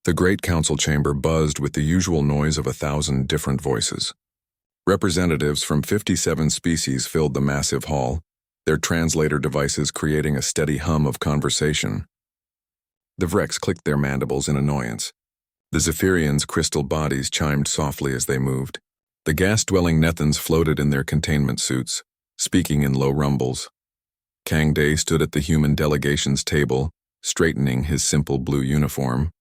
The great council chamber buzzed with the usual noise of 1,000 different voices. Representatives from 57 species filled the massive hall, their translator devices creating a steady hum of conversation. The Vrex clicked their mandibles in annoyance. The Zephyrians' crystal bodies chimed softly as they moved. The gas-dwelling Nethans floated in their containment suits, speaking in low rumbles. Kang Day stood at the human delegation's table, straightening his simple blue uniform.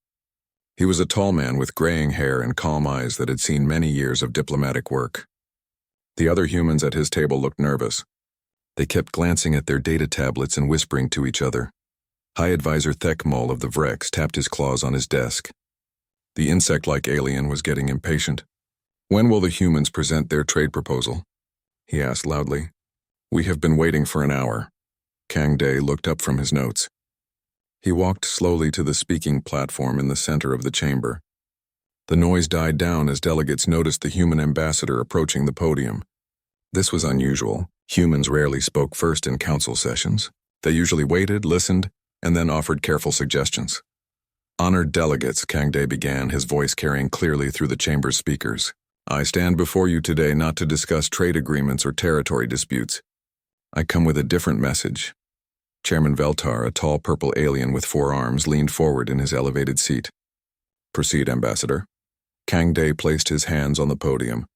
He was a tall man with graying hair and calm eyes that had seen many years of diplomatic work. The other humans at his table looked nervous. They kept glancing at their data tablets and whispering to each other. High Advisor Thekmol of the Vrex tapped his claws on his desk. The insect-like alien was getting impatient. "When will the humans present their trade proposal?" he asked loudly. "We have been waiting for an hour." Kang Day looked up from his notes. He walked slowly to the speaking platform in the center of the chamber. The noise died down as delegates noticed the human ambassador approaching the podium. This was unusual. Humans rarely spoke first in council sessions. They usually waited, listened, and then offered careful suggestions. "Honored delegates," Kang Day began, his voice carrying clearly through the chamber's speakers. "I stand before you today not to discuss trade agreements or territory disputes. I come with a different message." Chairman Veltar, a tall purple alien with 4 arms, leaned forward in his elevated seat. "Proceed, Ambassador." Kang Day placed his hands on the podium.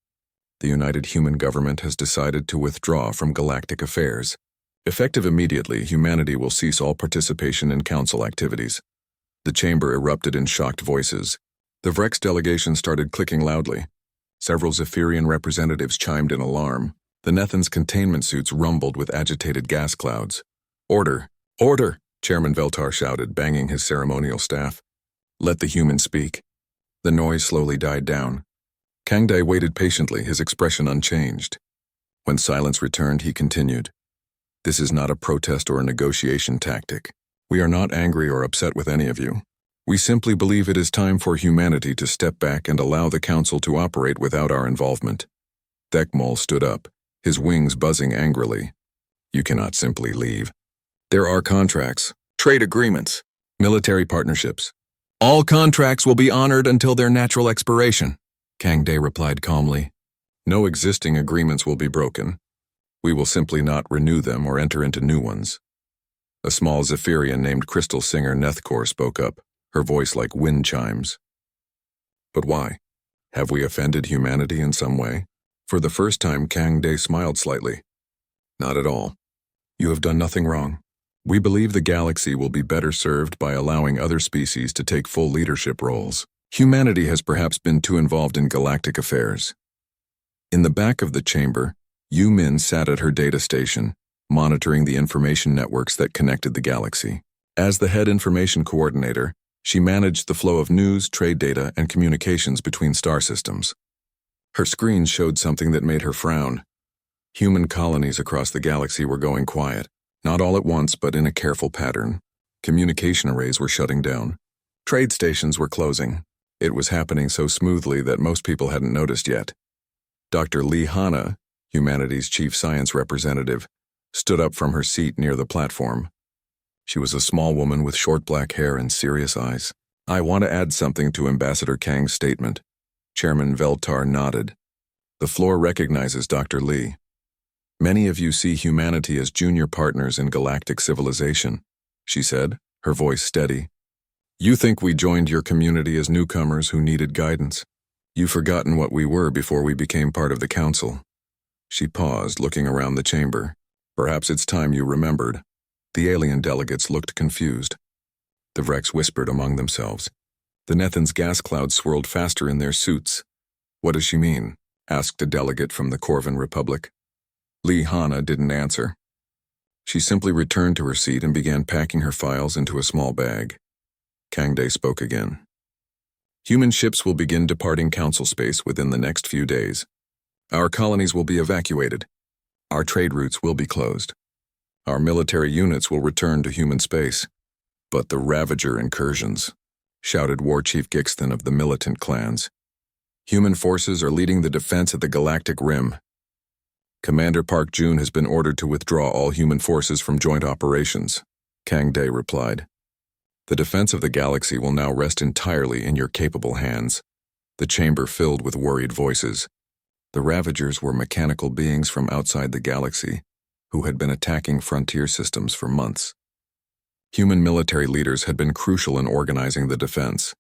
"The United Human Government has decided to withdraw from galactic affairs. Effective immediately, humanity will cease all participation in council activities." The chamber erupted in shocked voices. The Vrex delegation started clicking loudly. Several Zephyrian representatives chimed in alarm. The Nethans' containment suits rumbled with agitated gas clouds. "Order! Order!" Chairman Veltar shouted, banging his ceremonial staff. "Let the humans speak." The noise slowly died down. Kang Day waited patiently, his expression unchanged. When silence returned, he continued. "This is not a protest or a negotiation tactic. We are not angry or upset with any of you. We simply believe it is time for humanity to step back and allow the Council to operate without our involvement." Thekmol stood up, his wings buzzing angrily. "You cannot simply leave. There are contracts, trade agreements, military partnerships. All contracts will be honored until their natural expiration," Kang Day replied calmly. "No existing agreements will be broken. We will simply not renew them or enter into new ones." A small Zephyrian named Crystal Singer Nethkor spoke up, her voice like wind chimes. "But why? Have we offended humanity in some way?" For the first time, Kang Day smiled slightly. "Not at all. You have done nothing wrong. We believe the galaxy will be better served by allowing other species to take full leadership roles. Humanity has perhaps been too involved in galactic affairs." In the back of the chamber, Yu Min sat at her data station, monitoring the information networks that connected the galaxy. As the head information coordinator, she managed the flow of news, trade data, and communications between star systems. Her screen showed something that made her frown. Human colonies across the galaxy were going quiet, not all at once but in a careful pattern. Communication arrays were shutting down. Trade stations were closing. It was happening so smoothly that most people hadn't noticed yet. Dr. Lee Hanna, humanity's chief science representative, stood up from her seat near the platform. She was a small woman with short black hair and serious eyes. "I want to add something to Ambassador Kang's statement." Chairman Veltar nodded. "The floor recognizes Dr. Lee. Many of you see humanity as junior partners in galactic civilization," she said, her voice steady. "You think we joined your community as newcomers who needed guidance. You've forgotten what we were before we became part of the council." She paused, looking around the chamber. "Perhaps it's time you remembered." The alien delegates looked confused. The Vrex whispered among themselves. The Nethans' gas clouds swirled faster in their suits. "What does she mean?" asked a delegate from the Corvin Republic. Lee Hanna didn't answer. She simply returned to her seat and began packing her files into a small bag. Kang Day spoke again. "Human ships will begin departing council space within the next few days. Our colonies will be evacuated. Our trade routes will be closed. Our military units will return to human space. But the Ravager incursions," shouted War Chief Gixton of the militant clans. "Human forces are leading the defense at the galactic rim. Commander Park Jun has been ordered to withdraw all human forces from joint operations," Kang Day replied. The defense of the galaxy will now rest entirely in your capable hands. The chamber filled with worried voices. The Ravagers were mechanical beings from outside the galaxy who had been attacking frontier systems for months. Human military leaders had been crucial in organizing the defense.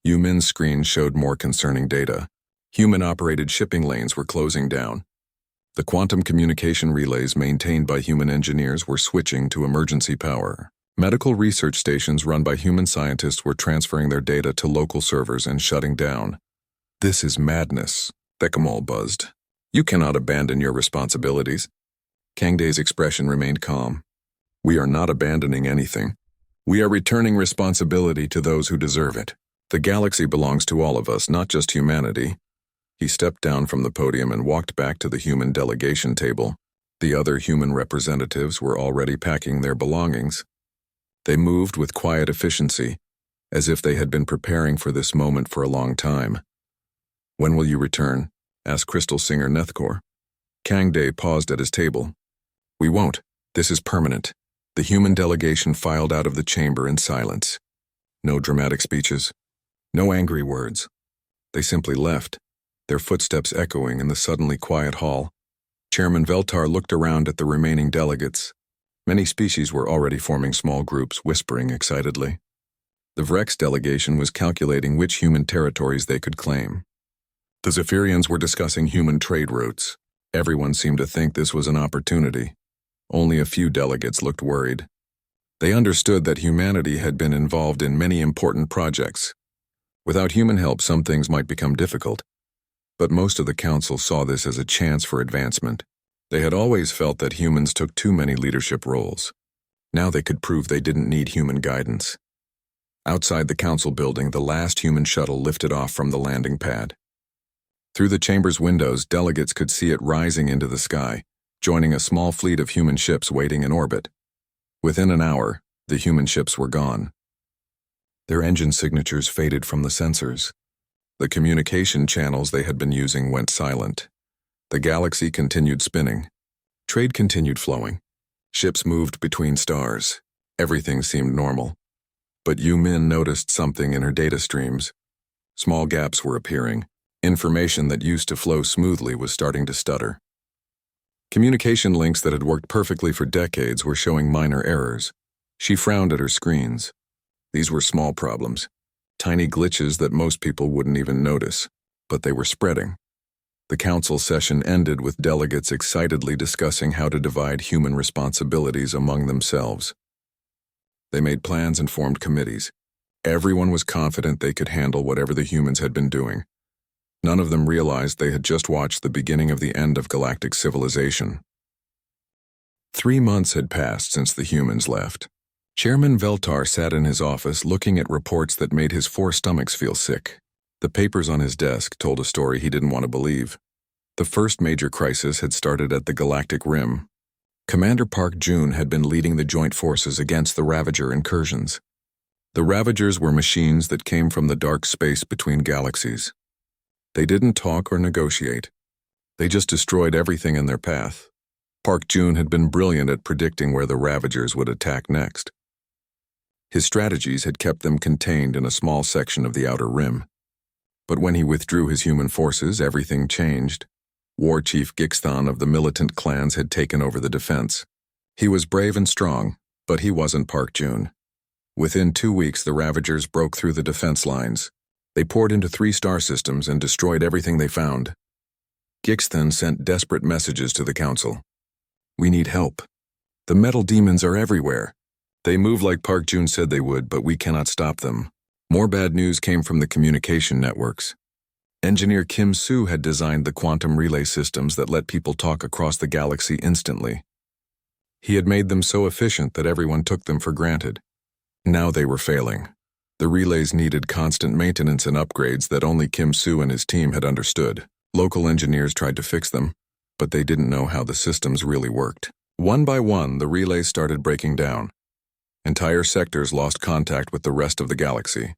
Yumin's screen showed more concerning data. Human-operated shipping lanes were closing down. The quantum communication relays maintained by human engineers were switching to emergency power. Medical research stations run by human scientists were transferring their data to local servers and shutting down. "This is madness," Thekamal buzzed. "You cannot abandon your responsibilities." Kangday's expression remained calm. "We are not abandoning anything. We are returning responsibility to those who deserve it. The galaxy belongs to all of us, not just humanity." He stepped down from the podium and walked back to the human delegation table. The other human representatives were already packing their belongings. They moved with quiet efficiency, as if they had been preparing for this moment for a long time. "When will you return?" asked Crystal Singer Nethkor. Kangday paused at his table. "We won't. This is permanent." The human delegation filed out of the chamber in silence. No dramatic speeches. No angry words. They simply left, their footsteps echoing in the suddenly quiet hall. Chairman Veltar looked around at the remaining delegates. Many species were already forming small groups, whispering excitedly. The Vrex delegation was calculating which human territories they could claim. The Zephyrians were discussing human trade routes. Everyone seemed to think this was an opportunity. Only a few delegates looked worried. They understood that humanity had been involved in many important projects. Without human help, some things might become difficult. But most of the council saw this as a chance for advancement. They had always felt that humans took too many leadership roles. Now they could prove they didn't need human guidance. Outside the council building, the last human shuttle lifted off from the landing pad. Through the chamber's windows, delegates could see it rising into the sky, joining a small fleet of human ships waiting in orbit. Within an hour, the human ships were gone. Their engine signatures faded from the sensors. The communication channels they had been using went silent. The galaxy continued spinning. Trade continued flowing. Ships moved between stars. Everything seemed normal. But Yumin noticed something in her data streams. Small gaps were appearing. Information that used to flow smoothly was starting to stutter. Communication links that had worked perfectly for decades were showing minor errors. She frowned at her screens. These were small problems, tiny glitches that most people wouldn't even notice, but they were spreading. The council session ended with delegates excitedly discussing how to divide human responsibilities among themselves. They made plans and formed committees. Everyone was confident they could handle whatever the humans had been doing. None of them realized they had just watched the beginning of the end of galactic civilization. 3 months had passed since the humans left. Chairman Veltar sat in his office looking at reports that made his 4 stomachs feel sick. The papers on his desk told a story he didn't want to believe. The first major crisis had started at the Galactic Rim. Commander Park Jun had been leading the joint forces against the Ravager incursions. The Ravagers were machines that came from the dark space between galaxies. They didn't talk or negotiate. They just destroyed everything in their path. Park Jun had been brilliant at predicting where the Ravagers would attack next. His strategies had kept them contained in a small section of the outer rim. But when he withdrew his human forces, everything changed. War Chief Gixthan of the militant clans had taken over the defense. He was brave and strong, but he wasn't Park Jun. Within 2 weeks, the Ravagers broke through the defense lines. They poured into 3 star systems and destroyed everything they found. Gixthan sent desperate messages to the council. "We need help. The metal demons are everywhere. They move like Park Jun said they would, but we cannot stop them." More bad news came from the communication networks. Engineer Kim Soo had designed the quantum relay systems that let people talk across the galaxy instantly. He had made them so efficient that everyone took them for granted. Now they were failing. The relays needed constant maintenance and upgrades that only Kim Soo and his team had understood. Local engineers tried to fix them, but they didn't know how the systems really worked. One by one, the relays started breaking down. Entire sectors lost contact with the rest of the galaxy.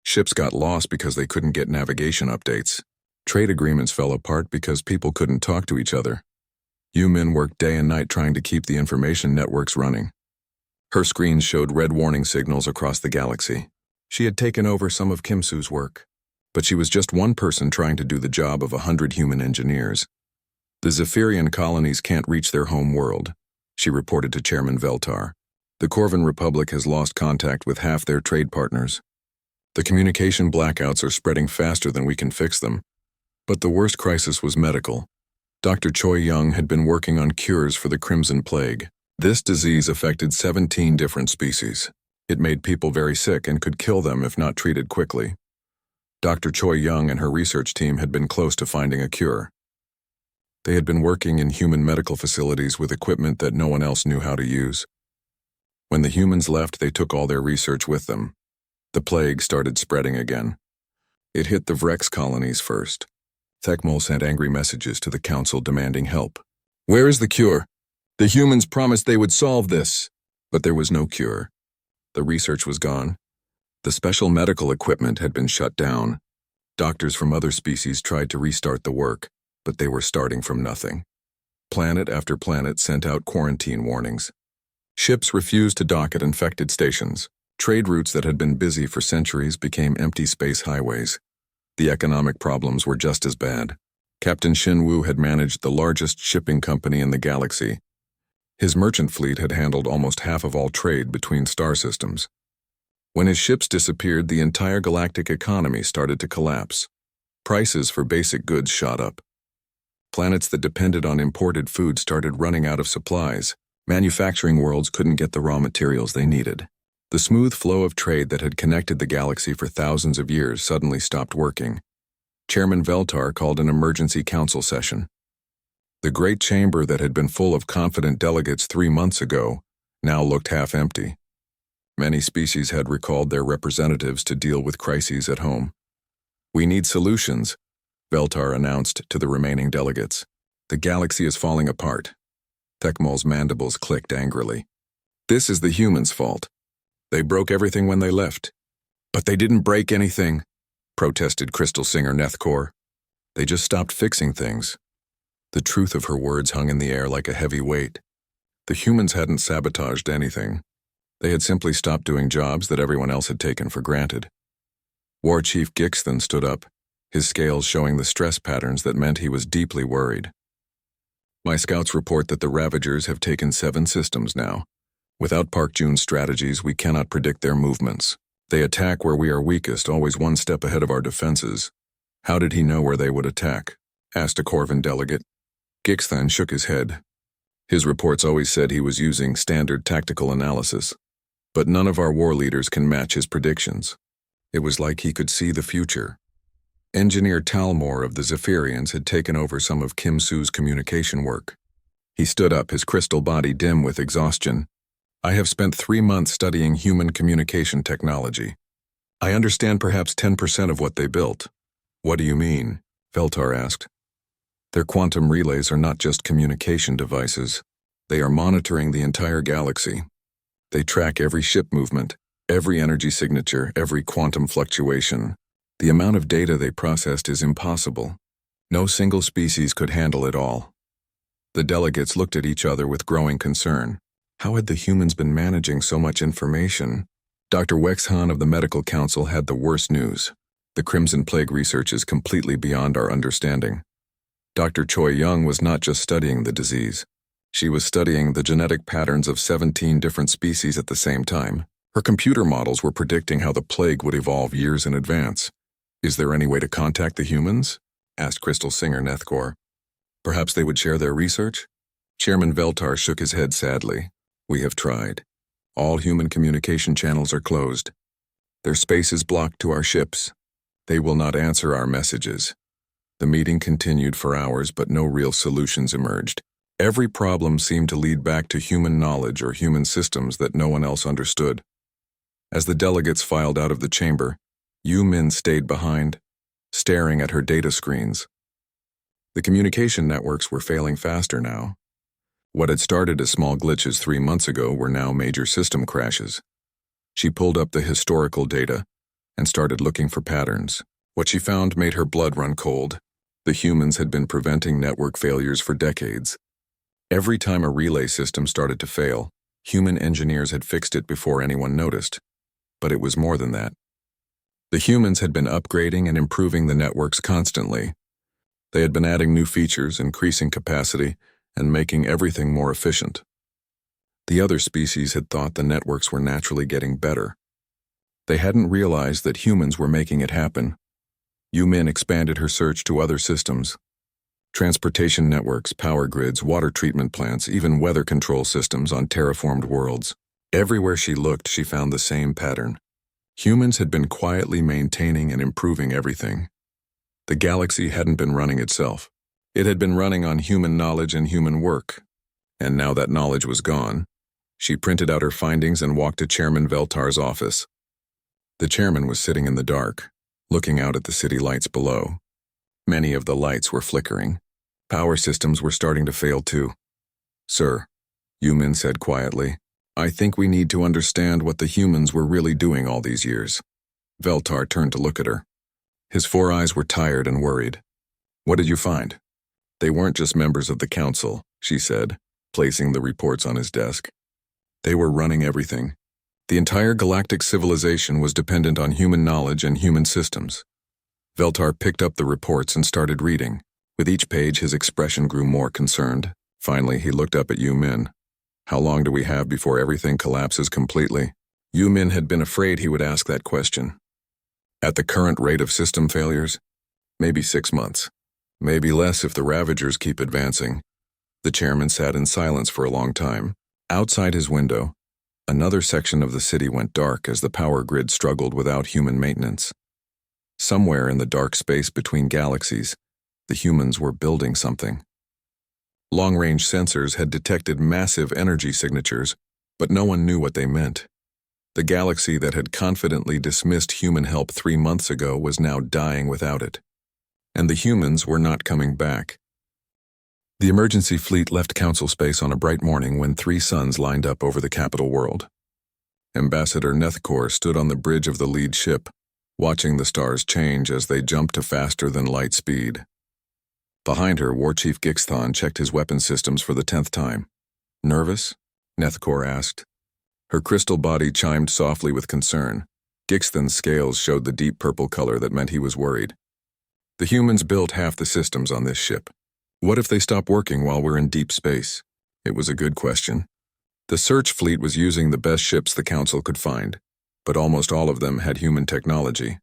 Ships got lost because they couldn't get navigation updates. Trade agreements fell apart because people couldn't talk to each other. Yumin worked day and night trying to keep the information networks running. Her screen showed red warning signals across the galaxy. She had taken over some of Kim Su's work, but she was just one person trying to do the job of 100 human engineers. The Zephyrian colonies can't reach their home world, she reported to Chairman Veltar. The Corvan Republic has lost contact with half their trade partners. The communication blackouts are spreading faster than we can fix them. But the worst crisis was medical. Dr. Choi Young had been working on cures for the Crimson Plague. This disease affected 17 different species. It made people very sick and could kill them if not treated quickly. Dr. Choi Young and her research team had been close to finding a cure. They had been working in human medical facilities with equipment that no one else knew how to use. When the humans left, they took all their research with them. The plague started spreading again. It hit the Vrex colonies first. Thekmol sent angry messages to the council demanding help. "Where is the cure? The humans promised they would solve this." But there was no cure. The research was gone. The special medical equipment had been shut down. Doctors from other species tried to restart the work, but they were starting from nothing. Planet after planet sent out quarantine warnings. Ships refused to dock at infected stations. Trade routes that had been busy for centuries became empty space highways. The economic problems were just as bad. Captain Xin Wu had managed the largest shipping company in the galaxy. His merchant fleet had handled almost half of all trade between star systems. When his ships disappeared, the entire galactic economy started to collapse. Prices for basic goods shot up. Planets that depended on imported food started running out of supplies. Manufacturing worlds couldn't get the raw materials they needed. The smooth flow of trade that had connected the galaxy for thousands of years suddenly stopped working. Chairman Veltar called an emergency council session. The great chamber that had been full of confident delegates 3 months ago now looked half empty. Many species had recalled their representatives to deal with crises at home. "We need solutions," Veltar announced to the remaining delegates. "The galaxy is falling apart." Thekmol's mandibles clicked angrily. "This is the humans' fault. They broke everything when they left." "But they didn't break anything," protested Crystal Singer Nethkor. "They just stopped fixing things." The truth of her words hung in the air like a heavy weight. The humans hadn't sabotaged anything. They had simply stopped doing jobs that everyone else had taken for granted. War Chief Gixthan stood up, his scales showing the stress patterns that meant he was deeply worried. "My scouts report that the Ravagers have taken 7 systems now. Without Park June's strategies, we cannot predict their movements. They attack where we are weakest, always one step ahead of our defenses." "How did he know where they would attack?" asked a Corvan delegate. Gixthan shook his head. His reports always said he was using standard tactical analysis. But none of our war leaders can match his predictions. It was like he could see the future. Engineer Talmor of the Zephyrians had taken over some of Kim Su's communication work. He stood up, his crystal body dim with exhaustion. "I have spent 3 months studying human communication technology. I understand perhaps 10% of what they built." "What do you mean?" Veltar asked. "Their quantum relays are not just communication devices. They are monitoring the entire galaxy. They track every ship movement, every energy signature, every quantum fluctuation. The amount of data they processed is impossible. No single species could handle it all." The delegates looked at each other with growing concern. How had the humans been managing so much information? Dr. Wexhan of the Medical Council had the worst news. "The Crimson Plague research is completely beyond our understanding." Dr. Choi Young was not just studying the disease. She was studying the genetic patterns of 17 different species at the same time. Her computer models were predicting how the plague would evolve years in advance. "Is there any way to contact the humans?" asked Crystal Singer Nethkor. "Perhaps they would share their research?" Chairman Veltar shook his head sadly. "We have tried. All human communication channels are closed. Their space is blocked to our ships. They will not answer our messages." The meeting continued for hours, but no real solutions emerged. Every problem seemed to lead back to human knowledge or human systems that no one else understood. As the delegates filed out of the chamber, Yu Min stayed behind, staring at her data screens. The communication networks were failing faster now. What had started as small glitches 3 months ago were now major system crashes. She pulled up the historical data and started looking for patterns. What she found made her blood run cold. The humans had been preventing network failures for decades. Every time a relay system started to fail, Human engineers had fixed it before anyone noticed, but it was more than that. The humans had been upgrading and improving the networks constantly. They had been adding new features, increasing capacity, and making everything more efficient. The other species had thought the networks were naturally getting better. They hadn't realized that humans were making it happen. Yu-Min expanded her search to other systems. Transportation networks, power grids, water treatment plants, even weather control systems on terraformed worlds. Everywhere she looked, she found the same pattern. Humans had been quietly maintaining and improving everything. The galaxy hadn't been running itself. It had been running on human knowledge and human work. And now that knowledge was gone, she printed out her findings and walked to Chairman Veltar's office. The chairman was sitting in the dark, looking out at the city lights below. Many of the lights were flickering. Power systems were starting to fail too. "Sir," Yu-Min said quietly, "I think we need to understand what the humans were really doing all these years." Veltar turned to look at her. His 4 eyes were tired and worried. "What did you find?" "They weren't just members of the council," she said, placing the reports on his desk. "They were running everything. The entire galactic civilization was dependent on human knowledge and human systems." Veltar picked up the reports and started reading. With each page, his expression grew more concerned. Finally, he looked up at Yu-Min. "How long do we have before everything collapses completely?" Yu-Min had been afraid he would ask that question. "At the current rate of system failures? Maybe 6 months. Maybe less if the Ravagers keep advancing." The chairman sat in silence for a long time. Outside his window, another section of the city went dark as the power grid struggled without human maintenance. Somewhere in the dark space between galaxies, the humans were building something. Long-range sensors had detected massive energy signatures, but no one knew what they meant. The galaxy that had confidently dismissed human help 3 months ago was now dying without it. And the humans were not coming back. The emergency fleet left Council space on a bright morning when 3 suns lined up over the capital world. Ambassador Nethkor stood on the bridge of the lead ship, watching the stars change as they jumped to faster than light speed. Behind her, War Chief Gixthon checked his weapon systems for the 10th time. "Nervous?" Nethkor asked. Her crystal body chimed softly with concern. Gixthon's scales showed the deep purple color that meant he was worried. "The humans built half the systems on this ship. What if they stop working while we're in deep space?" It was a good question. The search fleet was using the best ships the Council could find, but almost all of them had human technology.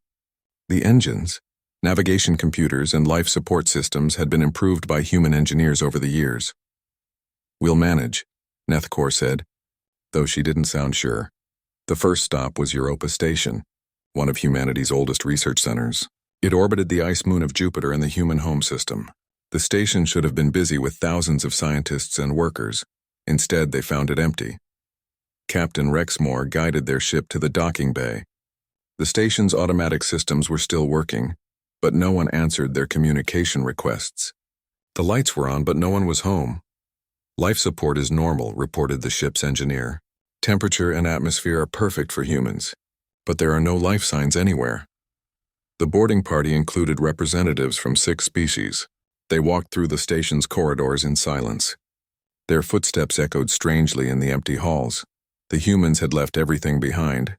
The engines, navigation computers, and life support systems had been improved by human engineers over the years. "We'll manage," Nethkor said, though she didn't sound sure. The first stop was Europa Station, one of humanity's oldest research centers. It orbited the ice moon of Jupiter in the human home system. The station should have been busy with thousands of scientists and workers. Instead, they found it empty. Captain Rexmore guided their ship to the docking bay. The station's automatic systems were still working, but no one answered their communication requests. The lights were on, but no one was home. "Life support is normal," reported the ship's engineer. "Temperature and atmosphere are perfect for humans, but there are no life signs anywhere." The boarding party included representatives from 6 species. They walked through the station's corridors in silence. Their footsteps echoed strangely in the empty halls. The humans had left everything behind.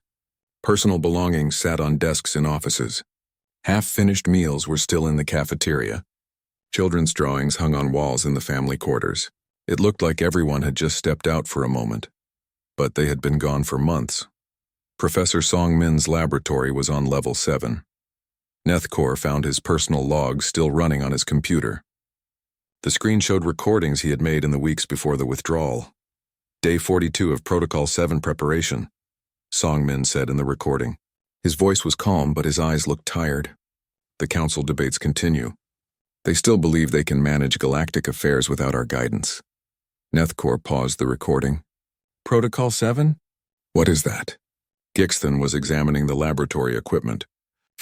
Personal belongings sat on desks in offices. Half-finished meals were still in the cafeteria. Children's drawings hung on walls in the family quarters. It looked like everyone had just stepped out for a moment, but they had been gone for months. Professor Song-Min's laboratory was on level 7. Nethkor found his personal logs still running on his computer. The screen showed recordings he had made in the weeks before the withdrawal. "Day 42 of Protocol 7 preparation," Song-Min said in the recording. His voice was calm, but his eyes looked tired. "The council debates continue. They still believe they can manage galactic affairs without our guidance." Nethkor paused the recording. "Protocol 7? What is that?" Gixthon was examining the laboratory equipment.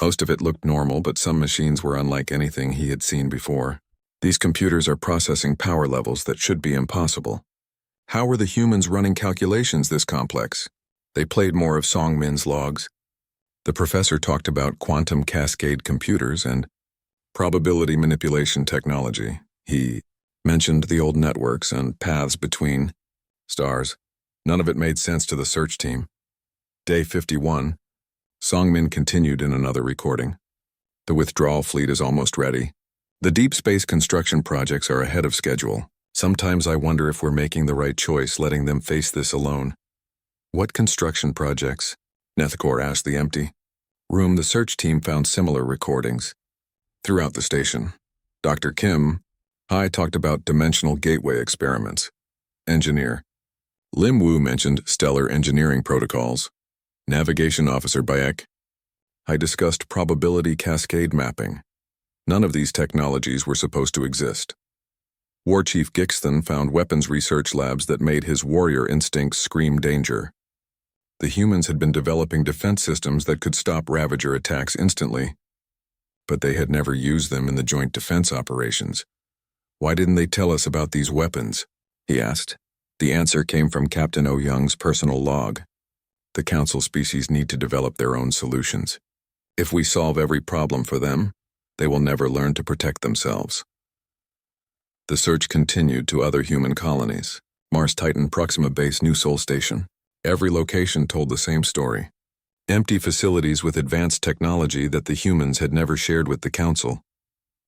Most of it looked normal, but some machines were unlike anything he had seen before. "These computers are processing power levels that should be impossible. How were the humans running calculations this complex?" They played more of Song-Min's logs. The professor talked about quantum cascade computers and probability manipulation technology. He mentioned the old networks and paths between stars. None of it made sense to the search team. Day 51. Songmin continued in another recording. The withdrawal fleet is almost ready. The deep space construction projects are ahead of schedule. Sometimes I wonder if we're making the right choice letting them face this alone. What construction projects? Nethkor asked the empty room. The search team found similar recordings throughout the station. Dr. Kim Hai talked about dimensional gateway experiments. Engineer Lim Wu mentioned stellar engineering protocols. Navigation Officer Bayek Hai discussed probability cascade mapping. None of these technologies were supposed to exist. War Chief Gixton found weapons research labs that made his warrior instincts scream danger. The humans had been developing defense systems that could stop Ravager attacks instantly, but they had never used them in the joint defense operations. Why didn't they tell us about these weapons? He asked. The answer came from Captain O Young's personal log. The Council species need to develop their own solutions. If we solve every problem for them, they will never learn to protect themselves. The search continued to other human colonies. Mars Titan Proxima Base New Sol Station. Every location told the same story. Empty facilities with advanced technology that the humans had never shared with the Council.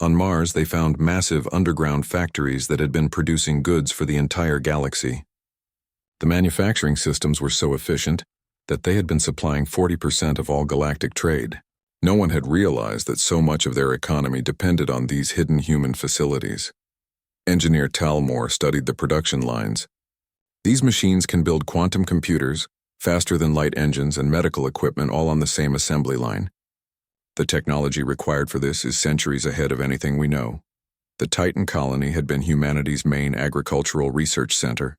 On Mars, they found massive underground factories that had been producing goods for the entire galaxy. The manufacturing systems were so efficient that they had been supplying 40% of all galactic trade. No one had realized that so much of their economy depended on these hidden human facilities. Engineer Talmor studied the production lines. These machines can build quantum computers, faster than light engines and medical equipment all on the same assembly line. The technology required for this is centuries ahead of anything we know. The Titan colony had been humanity's main agricultural research center.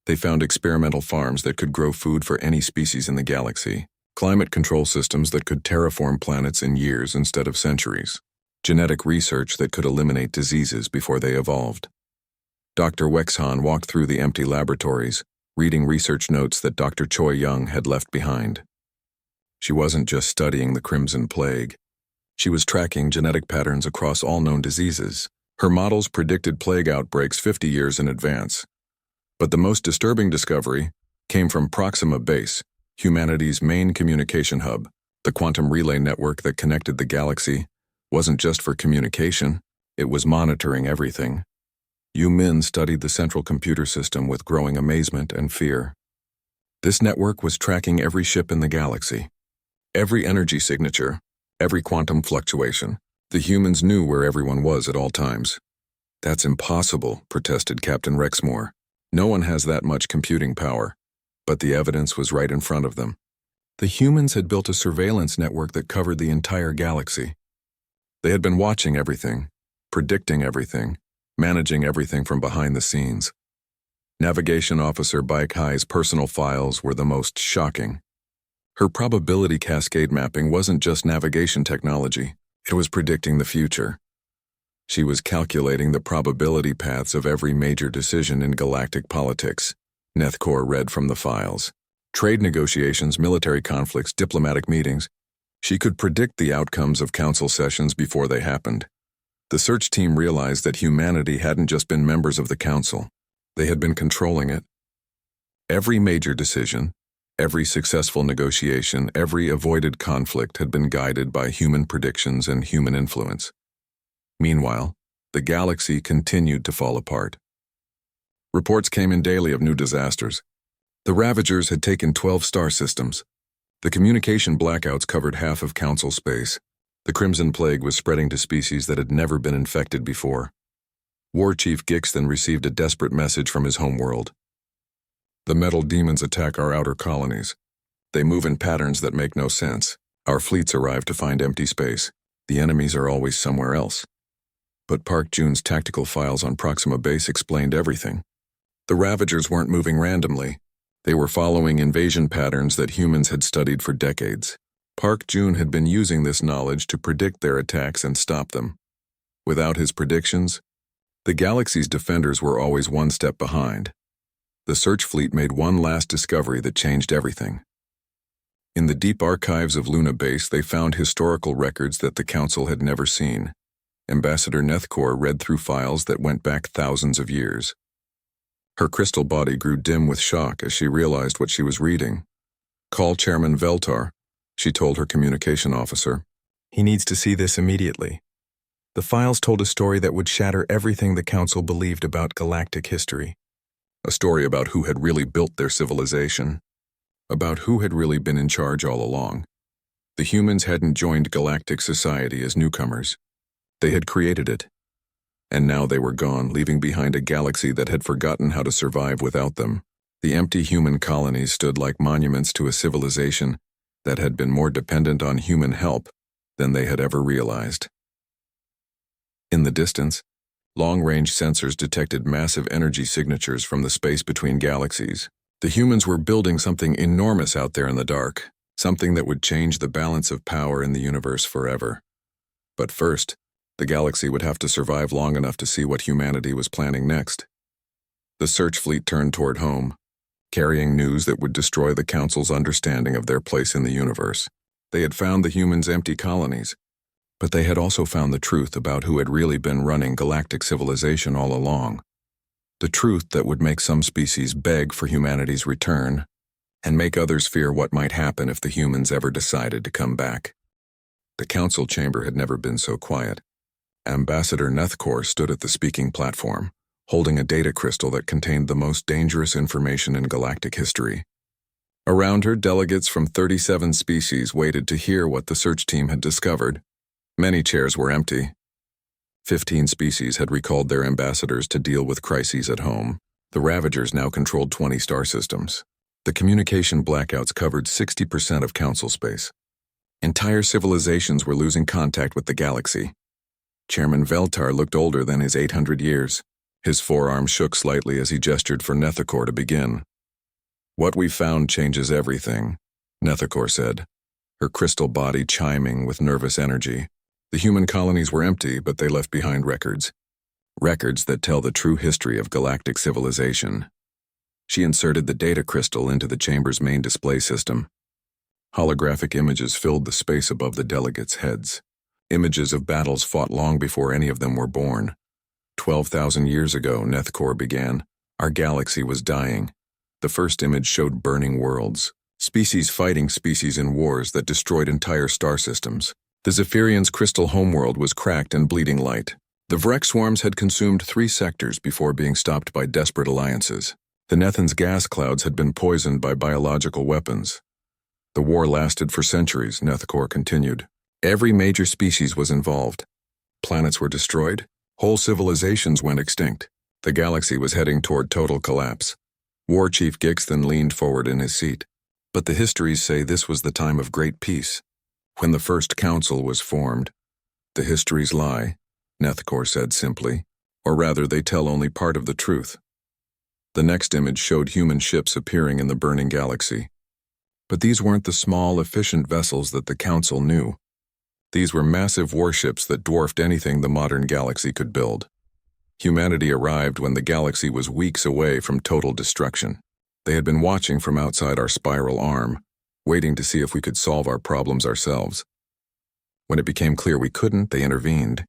They found experimental farms that could grow food for any species in the galaxy, climate control systems that could terraform planets in years instead of centuries, genetic research that could eliminate diseases before they evolved. Dr. Wexhan walked through the empty laboratories, reading research notes that Dr. Choi Young had left behind. She wasn't just studying the Crimson Plague. She was tracking genetic patterns across all known diseases. Her models predicted plague outbreaks 50 years in advance. But the most disturbing discovery came from Proxima Base, humanity's main communication hub. The quantum relay network that connected the galaxy wasn't just for communication, it was monitoring everything. Yu Min studied the central computer system with growing amazement and fear. This network was tracking every ship in the galaxy. Every energy signature, every quantum fluctuation. The humans knew where everyone was at all times. That's impossible, protested Captain Rexmore. No one has that much computing power. But the evidence was right in front of them. The humans had built a surveillance network that covered the entire galaxy. They had been watching everything, predicting everything, managing everything from behind the scenes. Navigation Officer Baek Hai's personal files were the most shocking. Her probability cascade mapping wasn't just navigation technology, it was predicting the future. She was calculating the probability paths of every major decision in galactic politics. Nethkor read from the files. Trade negotiations, military conflicts, diplomatic meetings. She could predict the outcomes of council sessions before they happened. The search team realized that humanity hadn't just been members of the council. They had been controlling it. Every major decision, every successful negotiation, every avoided conflict had been guided by human predictions and human influence. Meanwhile, the galaxy continued to fall apart. Reports came in daily of new disasters. The Ravagers had taken 12 star systems. The communication blackouts covered half of Council space. The Crimson Plague was spreading to species that had never been infected before. War Chief Gixton received a desperate message from his homeworld. The metal demons attack our outer colonies. They move in patterns that make no sense. Our fleets arrive to find empty space. The enemies are always somewhere else. But Park Jun's tactical files on Proxima Base explained everything. The Ravagers weren't moving randomly. They were following invasion patterns that humans had studied for decades. Park Jun had been using this knowledge to predict their attacks and stop them. Without his predictions, the galaxy's defenders were always one step behind. The search fleet made one last discovery that changed everything. In the deep archives of Luna Base, they found historical records that the Council had never seen. Ambassador Nethkor read through files that went back thousands of years. Her crystal body grew dim with shock as she realized what she was reading. "Call Chairman Veltar," she told her communication officer. "He needs to see this immediately." The files told a story that would shatter everything the Council believed about galactic history. A story about who had really built their civilization. About who had really been in charge all along. The humans hadn't joined galactic society as newcomers. They had created it. And now they were gone, leaving behind a galaxy that had forgotten how to survive without them. The empty human colonies stood like monuments to a civilization that had been more dependent on human help than they had ever realized. In the distance, long-range sensors detected massive energy signatures from the space between galaxies. The humans were building something enormous out there in the dark, something that would change the balance of power in the universe forever. But first, the galaxy would have to survive long enough to see what humanity was planning next. The search fleet turned toward home, carrying news that would destroy the Council's understanding of their place in the universe. They had found the humans' empty colonies, but they had also found the truth about who had really been running galactic civilization all along. The truth that would make some species beg for humanity's return, and make others fear what might happen if the humans ever decided to come back. The council chamber had never been so quiet. Ambassador Nethkor stood at the speaking platform, holding a data crystal that contained the most dangerous information in galactic history. Around her, delegates from 37 species waited to hear what the search team had discovered. Many chairs were empty. 15 species had recalled their ambassadors to deal with crises at home. The Ravagers now controlled 20 star systems. The communication blackouts covered 60% of council space. Entire civilizations were losing contact with the galaxy. Chairman Veltar looked older than his 800 years. His forearm shook slightly as he gestured for Nethkor to begin. "What we found changes everything," Nethkor said, her crystal body chiming with nervous energy. The human colonies were empty, but they left behind records. Records that tell the true history of galactic civilization. She inserted the data crystal into the chamber's main display system. Holographic images filled the space above the delegates' heads. Images of battles fought long before any of them were born. 12,000 years ago, Nethkor began, our galaxy was dying. The first image showed burning worlds, species fighting species in wars that destroyed entire star systems. The Zephyrian's crystal homeworld was cracked and bleeding light. The Vrek swarms had consumed 3 sectors before being stopped by desperate alliances. The Nethan's gas clouds had been poisoned by biological weapons. The war lasted for centuries, Nethkor continued. Every major species was involved. Planets were destroyed. Whole civilizations went extinct. The galaxy was heading toward total collapse. War Chief Gixthan leaned forward in his seat. But the histories say this was the time of great peace, when the first council was formed. The histories lie, Nethkor said simply, or rather they tell only part of the truth. The next image showed human ships appearing in the burning galaxy. But these weren't the small, efficient vessels that the council knew. These were massive warships that dwarfed anything the modern galaxy could build. Humanity arrived when the galaxy was weeks away from total destruction. They had been watching from outside our spiral arm, waiting to see if we could solve our problems ourselves. When it became clear we couldn't, they intervened.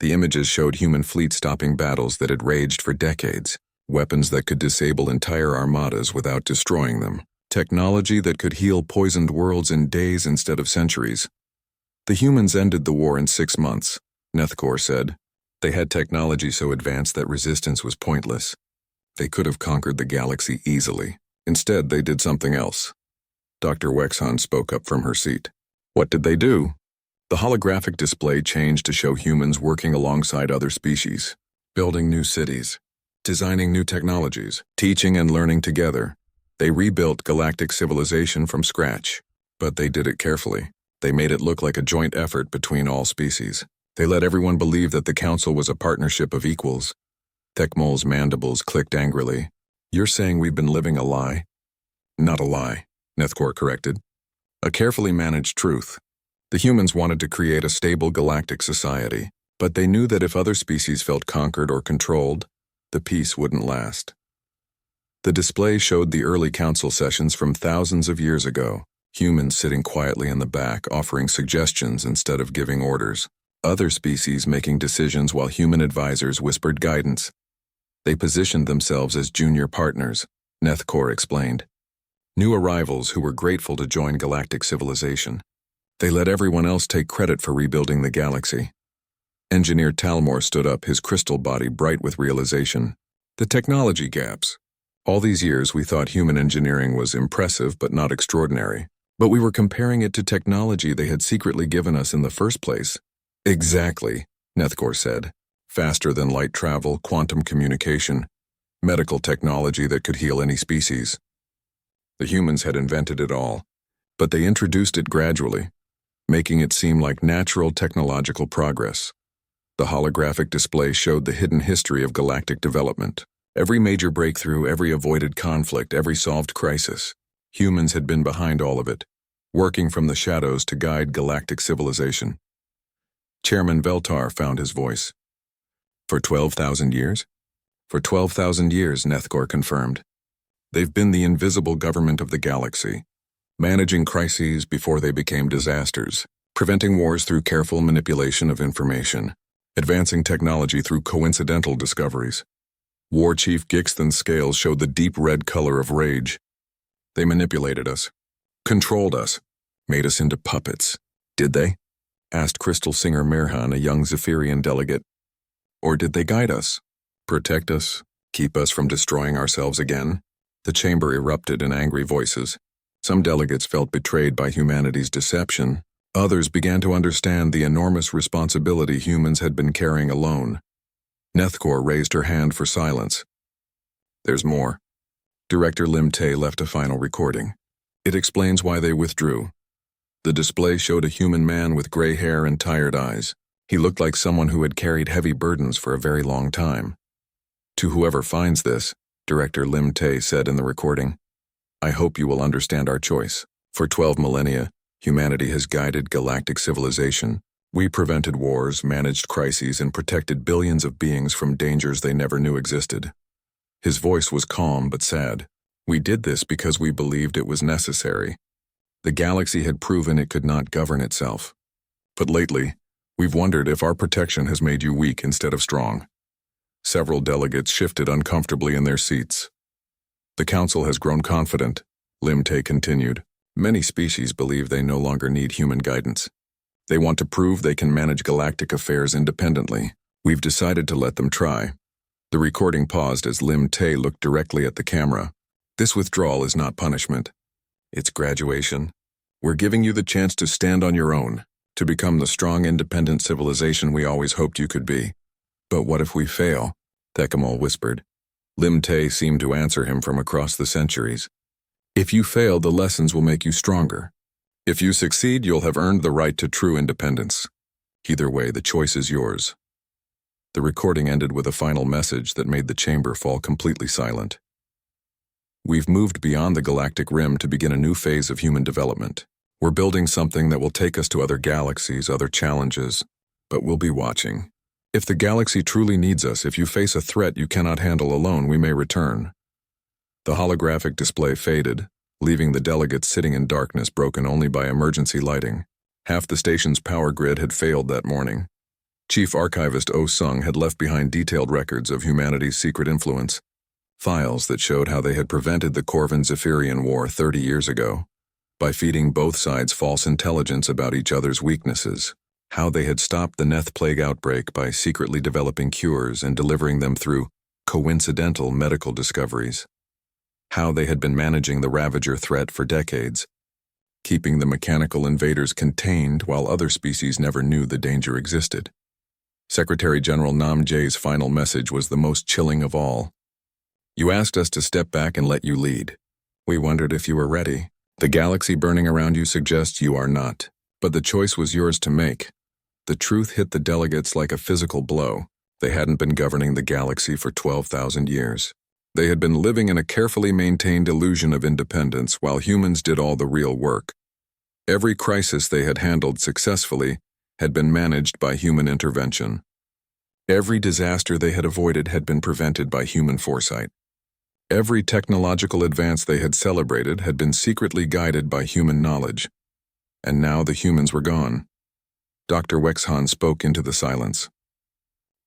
The images showed human fleets stopping battles that had raged for decades, weapons that could disable entire armadas without destroying them, technology that could heal poisoned worlds in days instead of centuries. The humans ended the war in 6 months, Nethkor said. They had technology so advanced that resistance was pointless. They could have conquered the galaxy easily. Instead, they did something else. Dr. Wexhan spoke up from her seat. What did they do? The holographic display changed to show humans working alongside other species, building new cities, designing new technologies, teaching and learning together. They rebuilt galactic civilization from scratch, but they did it carefully. They made it look like a joint effort between all species. They let everyone believe that the council was a partnership of equals. Thekmol's mandibles clicked angrily. You're saying we've been living a lie? Not a lie, Nethkor corrected. A carefully managed truth. The humans wanted to create a stable galactic society, but they knew that if other species felt conquered or controlled, the peace wouldn't last. The display showed the early council sessions from thousands of years ago, humans sitting quietly in the back offering suggestions instead of giving orders. Other species making decisions while human advisors whispered guidance. They positioned themselves as junior partners, Nethkor explained. New arrivals who were grateful to join galactic civilization. They let everyone else take credit for rebuilding the galaxy. Engineer Talmor stood up, his crystal body bright with realization. The technology gaps. All these years we thought human engineering was impressive but not extraordinary. But we were comparing it to technology they had secretly given us in the first place. Exactly, Nethkor said. Faster than light travel, quantum communication, medical technology that could heal any species. The humans had invented it all, but they introduced it gradually, making it seem like natural technological progress. The holographic display showed the hidden history of galactic development. Every major breakthrough, every avoided conflict, every solved crisis. Humans had been behind all of it, working from the shadows to guide galactic civilization. Chairman Veltar found his voice. For 12,000 years? For 12,000 years, Nethkor confirmed. They've been the invisible government of the galaxy, managing crises before they became disasters, preventing wars through careful manipulation of information, advancing technology through coincidental discoveries. War Chief Gixthan's scales showed the deep red color of rage. They manipulated us, controlled us, made us into puppets. Did they? Asked Crystal Singer Mirhan, a young Zephyrian delegate. Or did they guide us, protect us, keep us from destroying ourselves again? The chamber erupted in angry voices. Some delegates felt betrayed by humanity's deception. Others began to understand the enormous responsibility humans had been carrying alone. Nethkor raised her hand for silence. There's more. Director Lim Tay left a final recording. It explains why they withdrew. The display showed a human man with gray hair and tired eyes. He looked like someone who had carried heavy burdens for a very long time. To whoever finds this, Director Lim Tay said in the recording, I hope you will understand our choice. For 12 millennia, humanity has guided galactic civilization. We prevented wars, managed crises, and protected billions of beings from dangers they never knew existed. His voice was calm but sad. We did this because we believed it was necessary. The galaxy had proven it could not govern itself. But lately, we've wondered if our protection has made you weak instead of strong. Several delegates shifted uncomfortably in their seats. The council has grown confident, Lim Tay continued. Many species believe they no longer need human guidance. They want to prove they can manage galactic affairs independently. We've decided to let them try. The recording paused as Lim Tay looked directly at the camera. This withdrawal is not punishment. It's graduation. We're giving you the chance to stand on your own, to become the strong, independent civilization we always hoped you could be. But what if we fail? Thekamal whispered. Lim Tay seemed to answer him from across the centuries. If you fail, the lessons will make you stronger. If you succeed, you'll have earned the right to true independence. Either way, the choice is yours. The recording ended with a final message that made the chamber fall completely silent. We've moved beyond the galactic rim to begin a new phase of human development. We're building something that will take us to other galaxies, other challenges, but we'll be watching. If the galaxy truly needs us, if you face a threat you cannot handle alone, we may return. The holographic display faded, leaving the delegates sitting in darkness broken only by emergency lighting. Half the station's power grid had failed that morning. Chief Archivist Oh Sung had left behind detailed records of humanity's secret influence, files that showed how they had prevented the Corvin-Zephyrian War 30 years ago, by feeding both sides false intelligence about each other's weaknesses, how they had stopped the Neth plague outbreak by secretly developing cures and delivering them through coincidental medical discoveries, how they had been managing the Ravager threat for decades, keeping the mechanical invaders contained while other species never knew the danger existed. Secretary General Nam Jae's final message was the most chilling of all. You asked us to step back and let you lead. We wondered if you were ready. The galaxy burning around you suggests you are not, but the choice was yours to make. The truth hit the delegates like a physical blow. They hadn't been governing the galaxy for 12,000 years. They had been living in a carefully maintained illusion of independence while humans did all the real work. Every crisis they had handled successfully had been managed by human intervention. Every disaster they had avoided had been prevented by human foresight. Every technological advance they had celebrated had been secretly guided by human knowledge. And now the humans were gone. Dr. Wexhan spoke into the silence.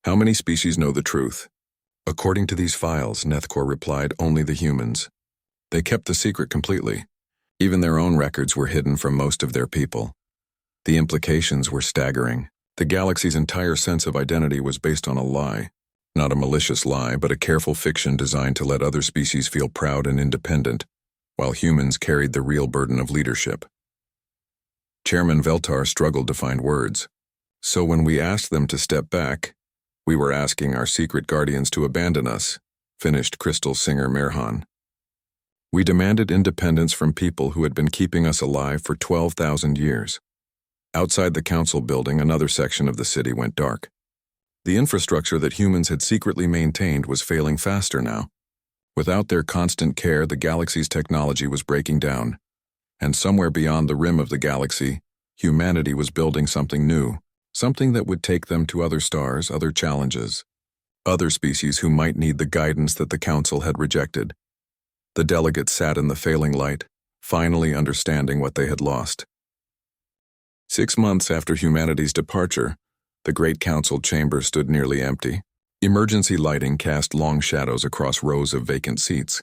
How many species know the truth? According to these files, Nethcor replied, only the humans. They kept the secret completely. Even their own records were hidden from most of their people. The implications were staggering. The galaxy's entire sense of identity was based on a lie. Not a malicious lie, but a careful fiction designed to let other species feel proud and independent, while humans carried the real burden of leadership. Chairman Veltar struggled to find words. So when we asked them to step back, we were asking our secret guardians to abandon us, finished Crystal Singer Merhan. We demanded independence from people who had been keeping us alive for 12,000 years. Outside the council building, another section of the city went dark. The infrastructure that humans had secretly maintained was failing faster now. Without their constant care, the galaxy's technology was breaking down. And somewhere beyond the rim of the galaxy, humanity was building something new, something that would take them to other stars, other challenges, other species who might need the guidance that the council had rejected. The delegates sat in the failing light, finally understanding what they had lost. 6 months after humanity's departure, the Great Council chamber stood nearly empty. Emergency lighting cast long shadows across rows of vacant seats.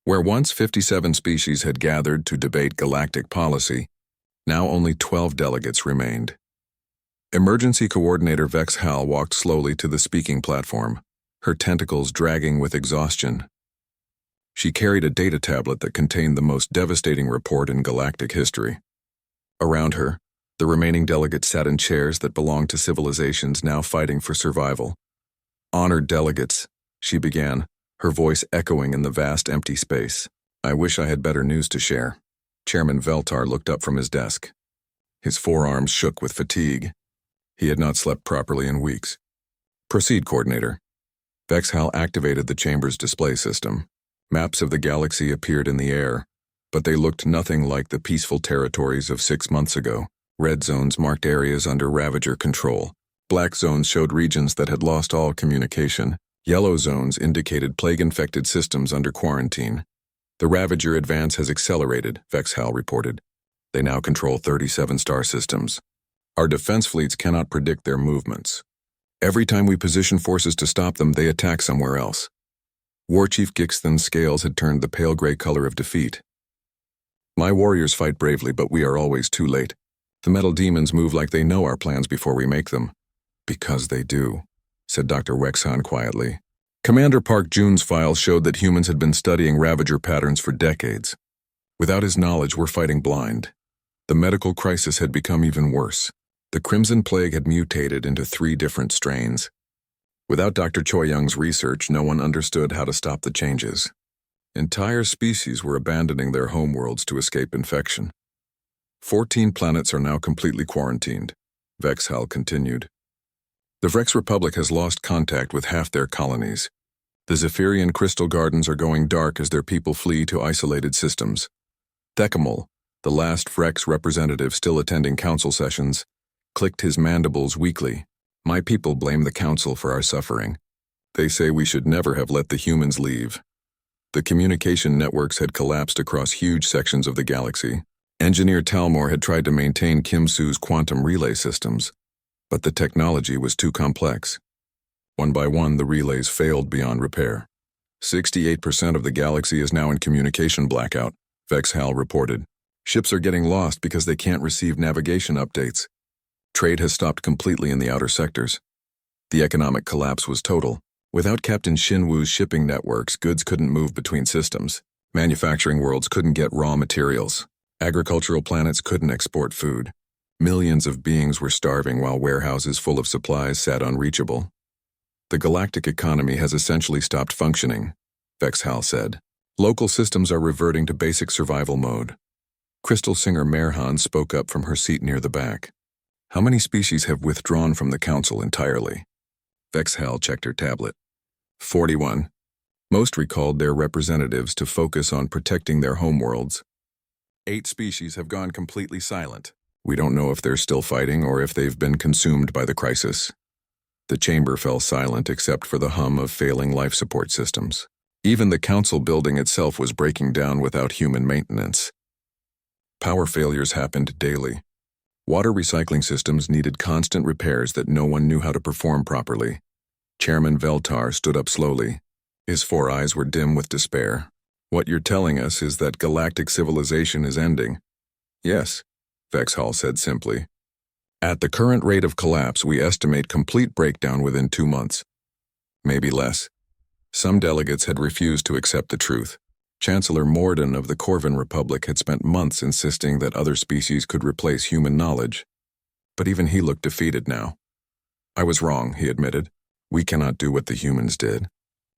Where once 57 species had gathered to debate galactic policy, now only 12 delegates remained. Emergency Coordinator Vex Hal walked slowly to the speaking platform, her tentacles dragging with exhaustion. She carried a data tablet that contained the most devastating report in galactic history. Around her, the remaining delegates sat in chairs that belonged to civilizations now fighting for survival. Honored delegates, she began, her voice echoing in the vast empty space. I wish I had better news to share. Chairman Veltar looked up from his desk. His forearms shook with fatigue. He had not slept properly in weeks. Proceed, Coordinator. Vex Hal activated the chamber's display system. Maps of the galaxy appeared in the air, but they looked nothing like the peaceful territories of 6 months ago. Red zones marked areas under Ravager control. Black zones showed regions that had lost all communication. Yellow zones indicated plague-infected systems under quarantine. The Ravager advance has accelerated, Vex Hal reported. They now control 37 star systems. Our defense fleets cannot predict their movements. Every time we position forces to stop them, they attack somewhere else. War Chief Gixthan's scales had turned the pale gray color of defeat. My warriors fight bravely, but we are always too late. The metal demons move like they know our plans before we make them. Because they do, said Dr. Wexhan quietly. Commander Park June's files showed that humans had been studying Ravager patterns for decades. Without his knowledge, we're fighting blind. The medical crisis had become even worse. The Crimson Plague had mutated into 3 different strains. Without Dr. Choi Young's research, no one understood how to stop the changes. Entire species were abandoning their homeworlds to escape infection. 14 planets are now completely quarantined, Vex Hal continued. The Vrex Republic has lost contact with half their colonies. The Zephyrian crystal gardens are going dark as their people flee to isolated systems. Thecamol, the last Vrex representative still attending council sessions, clicked his mandibles weakly. My people blame the council for our suffering. They say we should never have let the humans leave. The communication networks had collapsed across huge sections of the galaxy. Engineer Talmor had tried to maintain Kim Su's quantum relay systems, but the technology was too complex. One by one, the relays failed beyond repair. 68% of the galaxy is now in communication blackout, Vex Hal reported. Ships are getting lost because they can't receive navigation updates. Trade has stopped completely in the outer sectors. The economic collapse was total. Without Captain Shinwu's shipping networks, goods couldn't move between systems. Manufacturing worlds couldn't get raw materials. Agricultural planets couldn't export food. Millions of beings were starving while warehouses full of supplies sat unreachable. The galactic economy has essentially stopped functioning, Vex Hal said. Local systems are reverting to basic survival mode. Crystal Singer Merhan spoke up from her seat near the back. How many species have withdrawn from the council entirely? Vex Hal checked her tablet. 41. Most recalled their representatives to focus on protecting their homeworlds. 8 species have gone completely silent. We don't know if they're still fighting or if they've been consumed by the crisis. The chamber fell silent except for the hum of failing life support systems. Even the council building itself was breaking down without human maintenance. Power failures happened daily. Water recycling systems needed constant repairs that no one knew how to perform properly. Chairman Veltar stood up slowly. His four eyes were dim with despair. What you're telling us is that galactic civilization is ending. Yes, Vexhall said simply. At the current rate of collapse, we estimate complete breakdown within 2 months. Maybe less. Some delegates had refused to accept the truth. Chancellor Morden of the Corvin Republic had spent months insisting that other species could replace human knowledge. But even he looked defeated now. I was wrong, he admitted. We cannot do what the humans did.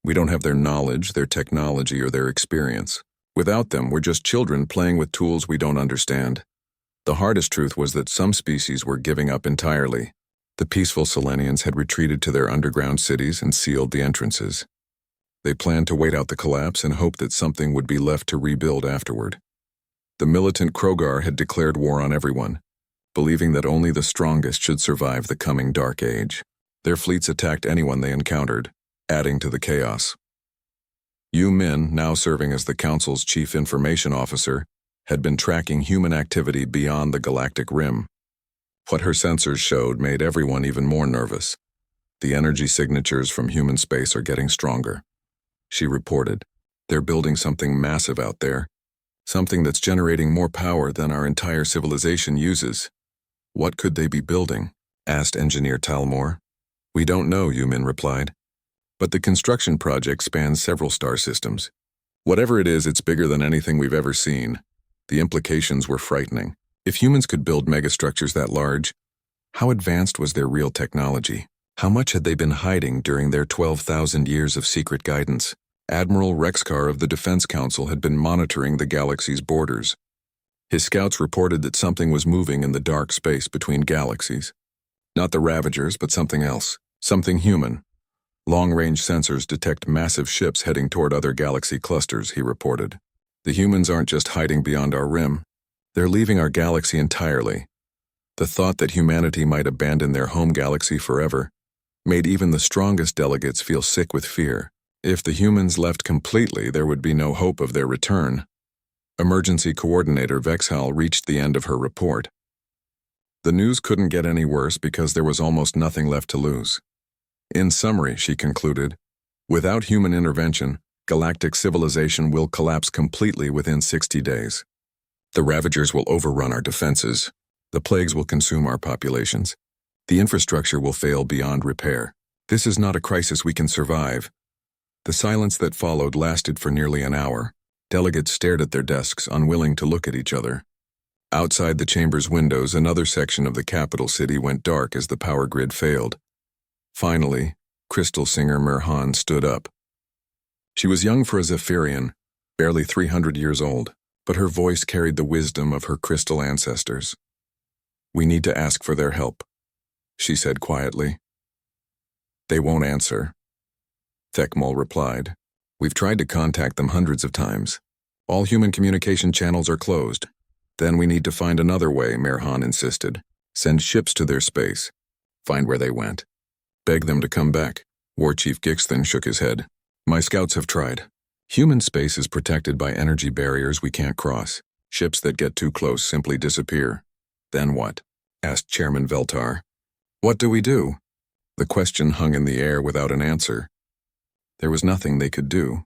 We don't have their knowledge, their technology, or their experience. Without them, we're just children playing with tools we don't understand. The hardest truth was that some species were giving up entirely. The peaceful Selenians had retreated to their underground cities and sealed the entrances. They planned to wait out the collapse and hope that something would be left to rebuild afterward. The militant Krogar had declared war on everyone, believing that only the strongest should survive the coming Dark Age. Their fleets attacked anyone they encountered, adding to the chaos. Yu Min, now serving as the Council's chief information officer, had been tracking human activity beyond the galactic rim. What her sensors showed made everyone even more nervous. The energy signatures from human space are getting stronger. She reported, they're building something massive out there, something that's generating more power than our entire civilization uses. What could they be building? Asked Engineer Talmor. We don't know, Yumin replied. But the construction project spans several star systems. Whatever it is, it's bigger than anything we've ever seen. The implications were frightening. If humans could build megastructures that large, how advanced was their real technology? How much had they been hiding during their 12,000 years of secret guidance? Admiral Rexkar of the Defense Council had been monitoring the galaxy's borders. His scouts reported that something was moving in the dark space between galaxies. Not the Ravagers, but something else. Something human. Long-range sensors detect massive ships heading toward other galaxy clusters, he reported. The humans aren't just hiding beyond our rim. They're leaving our galaxy entirely. The thought that humanity might abandon their home galaxy forever made even the strongest delegates feel sick with fear. If the humans left completely, there would be no hope of their return. Emergency Coordinator Vexhall reached the end of her report. The news couldn't get any worse because there was almost nothing left to lose. In summary, she concluded, without human intervention, galactic civilization will collapse completely within 60 days. The Ravagers will overrun our defenses. The plagues will consume our populations. The infrastructure will fail beyond repair. This is not a crisis we can survive. The silence that followed lasted for nearly an hour. Delegates stared at their desks, unwilling to look at each other. Outside the chamber's windows, another section of the capital city went dark as the power grid failed. Finally, crystal singer Mirhan stood up. She was young for a Zephyrian, barely 300 years old, but her voice carried the wisdom of her crystal ancestors. We need to ask for their help, she said quietly. They won't answer. Thekmol replied. We've tried to contact them hundreds of times. All human communication channels are closed. Then we need to find another way, Mirhan insisted. Send ships to their space. Find where they went. Beg them to come back. War Chief Gixthan shook his head. My scouts have tried. Human space is protected by energy barriers we can't cross. Ships that get too close simply disappear. Then what? Asked Chairman Veltar. What do we do? The question hung in the air without an answer. There was nothing they could do.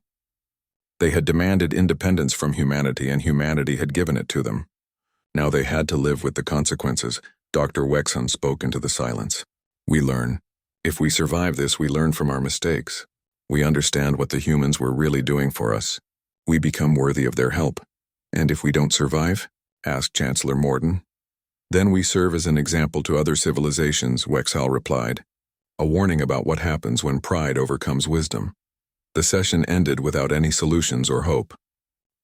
They had demanded independence from humanity, and humanity had given it to them. Now they had to live with the consequences. Dr. Wexham spoke into the silence. We learn. If we survive this, we learn from our mistakes. We understand what the humans were really doing for us. We become worthy of their help. And if we don't survive? Asked Chancellor Morden. Then we serve as an example to other civilizations, Wexhall replied. A warning about what happens when pride overcomes wisdom. The session ended without any solutions or hope.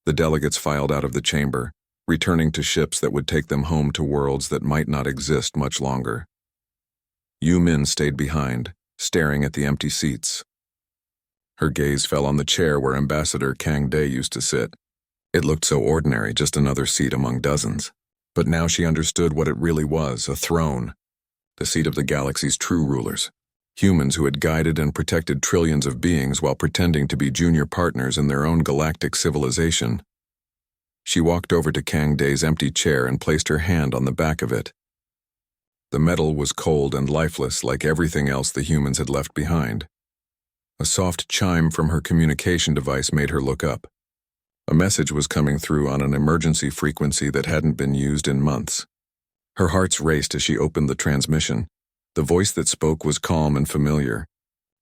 The delegates filed out of the chamber, returning to ships that would take them home to worlds that might not exist much longer. Yu Min stayed behind, staring at the empty seats. Her gaze fell on the chair where Ambassador Kang Day used to sit. It looked so ordinary, just another seat among dozens. But now she understood what it really was, a throne. The seat of the galaxy's true rulers. Humans who had guided and protected trillions of beings while pretending to be junior partners in their own galactic civilization. She walked over to Kang Day's empty chair and placed her hand on the back of it. The metal was cold and lifeless like everything else the humans had left behind. A soft chime from her communication device made her look up. A message was coming through on an emergency frequency that hadn't been used in months. Her heart raced as she opened the transmission. The voice that spoke was calm and familiar.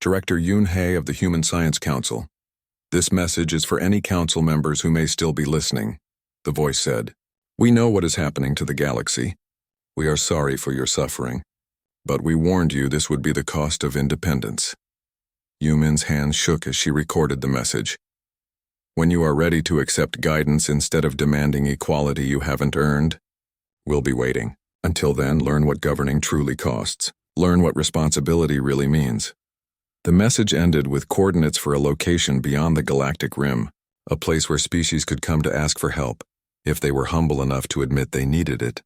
Director Yoon Hae of the Human Science Council. This message is for any council members who may still be listening, the voice said. We know what is happening to the galaxy. We are sorry for your suffering. But we warned you this would be the cost of independence. Yumin's hand shook as she recorded the message. When you are ready to accept guidance instead of demanding equality you haven't earned, we'll be waiting. Until then, learn what governing truly costs. Learn what responsibility really means. The message ended with coordinates for a location beyond the galactic rim, a place where species could come to ask for help, if they were humble enough to admit they needed it.